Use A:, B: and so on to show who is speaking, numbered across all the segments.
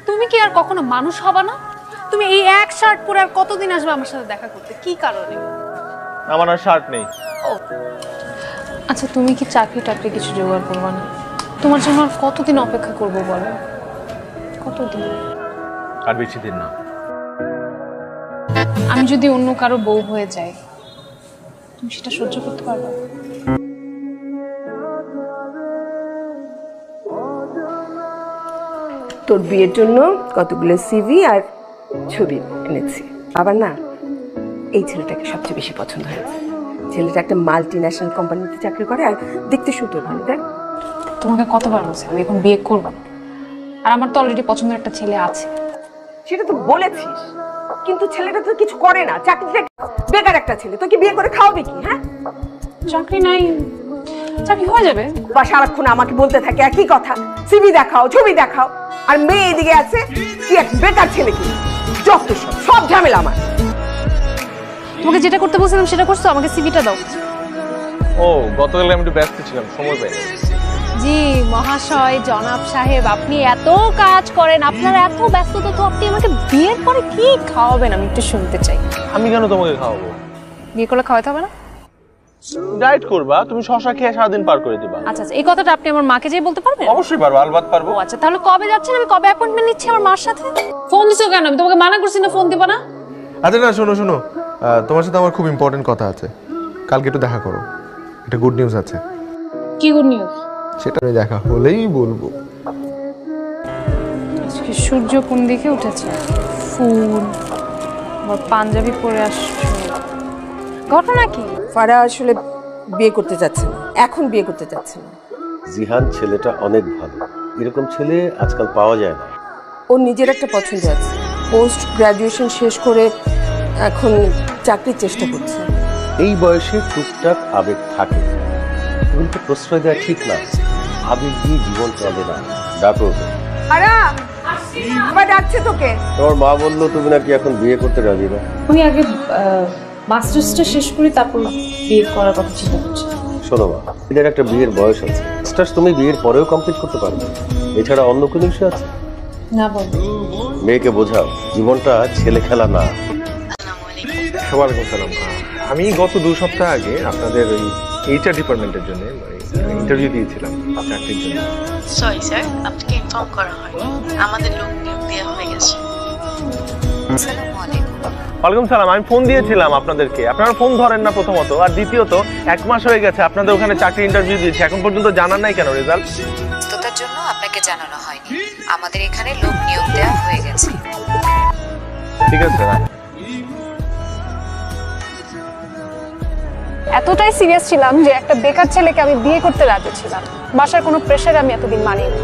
A: তুমি কি আর কখনো মানুষ হবে না? তুমি এই এক শার্ট পরে আর কতদিন আসবে আমার সাথে দেখা করতে? কি কারণে?
B: আমার আর শার্ট নেই।
A: ও আচ্ছা, তুমি কি চাকরি টাকরি কিছু জোগাড় করবে না? তোমার জন্য আর কতদিন অপেক্ষা করবো বলো? কতদিন?
B: আর বেশি দিন না।
A: আমি যদি অন্য কারো বউ হয়ে যাই, তুমি সেটা সহ্য করতে পারবে?
C: তোর বিয়ের জন্য কতগুলো সিভি আর ছবি এনেছি। আবার না, এই ছেলেটাকে সবচেয়ে বেশি পছন্দ হয়েছে। ছেলেটা একটা মাল্টি ন্যাশনাল কোম্পানিতে চাকরি করে আর দেখতে সুন্দর, ভালো। দেখ,
A: তোমাকে কতবার বলছি আমি এখন বিয়ে করবো না, আর আমার তো অলরেডি পছন্দের একটা ছেলে আছে।
C: সেটা তো বলেছিস, কিন্তু ছেলেটা তো কিছু করে না, চাকরিটা বেকার একটা ছেলে। তোকে বিয়ে করে খাওয়াবে কি? হ্যাঁ,
A: চাকরি নাই, চাকরি হয়ে যাবে।
C: বা সারাক্ষণ আমাকে বলতে থাকে একই কথা, সিভি দেখাও, ছবি দেখাও। আর মেয়ে এদিকে আছে কি এক বেকার ছেলে, কি যত সব ঝামেলা আমার।
A: তোমাকে যেটা করতে বলছিলাম সেটা করছো, আমাকে সিভিটা দাও।
B: ও গতকাল আমি একটু ব্যস্ত ছিলাম, সময় পাইনি।
A: জি মহাশয়, জনাব সাহেব, আপনি এত কাজ করেন, আপনার এত ব্যস্ততা, তো আপনি আমাকে বিয়ের পরে কি খাওয়াবেন আমি একটু শুনতে চাই।
B: আমি কেন তোমাকে খাওয়াবো?
A: বিয়ে করলে খাওয়াতে হবে না?
B: ডায়েট করবা, তুমি শশা খেয়ে সারাদিন পার করে দিবা।
A: আচ্ছা আচ্ছা, এই কথাটা আপনি আমার মাকে যেয়ে বলতে পারবেন?
B: অবশ্যই পারবো, আলবাত পারবো।
A: ও আচ্ছা, তাহলে কবে যাচ্ছেন? আমি কবে অ্যাপয়েন্টমেন্ট নিচ্ছি আমার মার সাথে? ফোন দিছো কেন? আমি তোমাকে মানা করছি না ফোন দিব না।
D: আচ্ছা না, শোনো শোনো, তোমার সাথে আমার খুব ইম্পর্টেন্ট কথা আছে। কালকে একটু দেখা করো, একটা গুড নিউজ আছে।
A: কি গুড নিউজ?
D: সেটা আমি দেখা হলেই বলবো।
A: আজকে সূর্য কোন দিকে উঠেছে? ফুল, আবার পাঞ্জাবি পরে আসছো, ঘটনা কি?
C: ফারা আসলে বিয়ে করতে যাচ্ছে না, এখন বিয়ে করতে যাচ্ছে না।
E: জিহান ছেলেটা অনেক ভালো, এরকম ছেলে আজকাল পাওয়া যায় না।
C: ওর নিজের একটা পছন্দ আছে, পোস্ট গ্রাজুয়েশন শেষ করে এখন চাকরির চেষ্টা করছে।
E: এই বয়সে টুকটাক আবেগ থাকে, এগুলোকে প্রশ্রয় দেওয়া ঠিক না। আবেগ দিয়ে জীবন চলে না। ডাকো ওকে।
C: আরে আবার ডাকছে তোকে।
E: তোমার মা বললো তুমি নাকি এখন বিয়ে করতে রাজি না।
A: আমি আগে মাস্টার্সটা শেষ করি, তারপর বিয়ে করার কথা চিন্তা করছি।
E: শোনো মা, এদের একটা বিয়ের বয়স আছে। মাস্টার্স তুমি বিয়ের পরেও কমপ্লিট করতে পারবে, এছাড়া অন্য কোনো ইস্যু আছে?
A: না বল।
E: মেয়েকে বোঝাও জীবনটা ছেলে খেলা না।
D: ওয়ালাইকুম সালাম। আমি গত 2 সপ্তাহ আগে আপনাদের ওই এইচআর ডিপার্টমেন্টের জন্য ইন্টারভিউ দিয়েছিলাম চাকরির জন্য।
F: সরি স্যার, আপনাকে ইনফর্ম করা হয়নি। আমাদের লোক নিয়োগ দেওয়া হয়ে গেছে। আসসালামু আলাইকুম।
B: ওয়ালাইকুম সালাম। আমি ফোন দিয়েছিলাম আপনাদেরকে, আপনারা ফোন ধরেন না প্রথমত, আর দ্বিতীয়ত 1 মাস হয়ে গেছে আপনাদের ওখানে চাকরি ইন্টারভিউ দিয়েছি, এখন পর্যন্ত জানান নাই কেন রেজাল্ট?
F: ব্যস্ততার জন্য আপনাকে জানানো হয়নি। আমাদের এখানে লোক নিয়োগ দেওয়া হয়ে গেছে।
B: ঠিক আছে রাখ।
A: এতটাই সিরিয়াস ছিলাম যে একটা বেকার ছেলেকে আমি বিয়ে করতে রাজি ছিলাম। বাসার কোনো প্রেশারে আমি এতদিন মানিনি।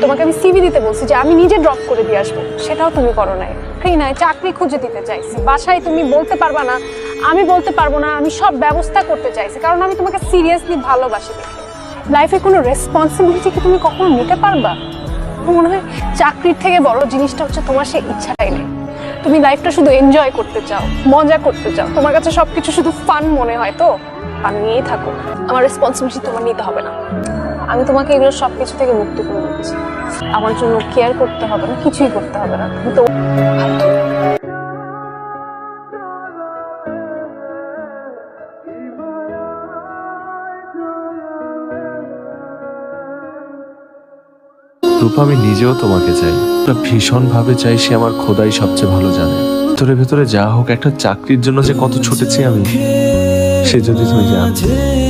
A: তোমাকে আমি সিভি দিতে বলছি যে আমি নিজে ড্রপ করে দিয়ে আসবো, সেটাও তুমি করো নাই। নাই, চাকরি খুঁজে দিতে চাইছি, বাসায় তুমি বলতে পারবা না, আমি বলতে পারবো না, আমি সব ব্যবস্থা করতে চাইছি, কারণ আমি তোমাকে সিরিয়াসলি ভালোবাসি দেখে। লাইফে কোনো রেসপন্সিবিলিটি কি তুমি কখনো নিতে পারবা? মনে হয় চাকরির থেকে বড় জিনিসটা হচ্ছে তোমার সেই ইচ্ছাটাই নেই। তুমি লাইফটা শুধু এনজয় করতে চাও, মজা করতে চাও, তোমার কাছে সবকিছু শুধু ফান মনে হয়, তো ফান নিয়েই থাকো। আমার রেসপন্সিবিলিটি তোমার নিতে হবে না। আমি তোমাকে এগুলো সবকিছু থেকে মুক্ত করে দিচ্ছি। আমার জন্য কেয়ার করতে হবে না, কিছুই করতে হবে না। তুমি তো
G: রূপা, আমি নিজেও তোমাকে চাই, ভীষণ ভাবে চাই। সে আমার খোদাই সবচেয়ে ভালো জানে। ভেতরে ভেতরে যা হোক, একটা চাকরির জন্য যে কত ছুটেছি আমি, সে যদি তুমি জানতে।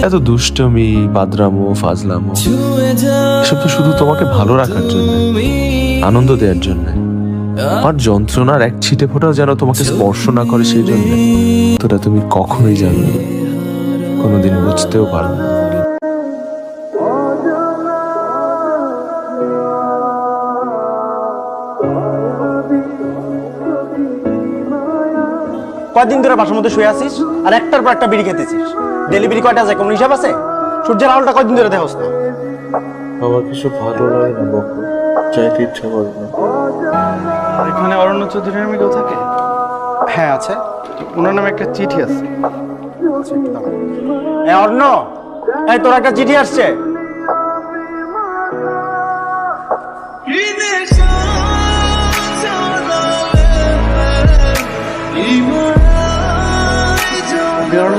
G: এত দুষ্টমি, বাদরামো, ফাজলামো, এসব তো শুধু তোমাকে ভালো রাখার জন্য, আনন্দ দেওয়ার জন্য। আমার যন্ত্রণার এক ছিটে ফোঁটাও যেন তোমাকে স্পর্শ না করে, সেই জন্য। তোটা তুমি কখনোই জানবে, কোনোদিন বুঝতেও পারবে না।
H: কয়দিন ধরে বাসার মধ্যে শুয়ে আছিস আর একটার পর একটা বিড়ি খেতেছিস? ডেলিভারি কয়টা যায়, কোনো হিসাব আছে? সূর্যের আলোটা কয়দিন ধরে দেখোস না?
G: আমার কিছু ভালো লাগে না বকু, চাইতে ইচ্ছা করে না।
H: এখানে অরণ্য চৌধুরীর নামে কেউ থাকে? হ্যাঁ আছে, ওনার নামে একটা চিঠি আছে। অরণ্য, এই তোর একটা চিঠি আসছে।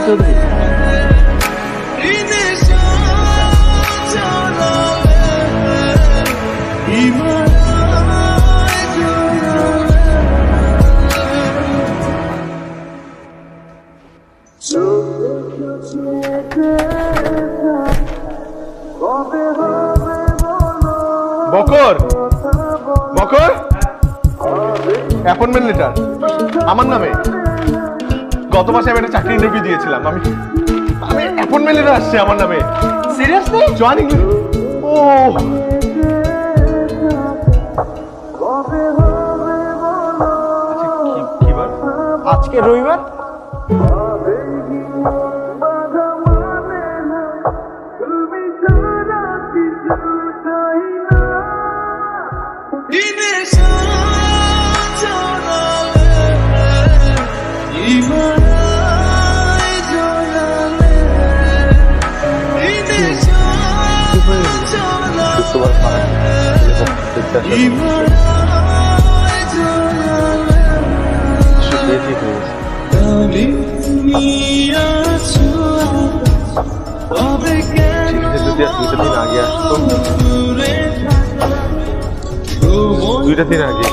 H: চৌধুরী।
B: বকর বকর অ্যাপয়েন্টমেন্ট লেটার আমার নামে। গত মাসে আমি একটা চাকরি ইন্টারভিউ দিয়েছিলাম, আমি অ্যাপয়েন্টমেন্ট লেটার আসছে আমার নামে।
H: সিরিয়াসলি?
B: জয়েনিং। ও কি বার?
H: আজকে রবিবার।
D: শুক্রবার পাড়ায় দেখতে আসা ঠিক হয়ে গেছে। যদি আর 2টা দিন আগে আসতো, 2টা দিন আগে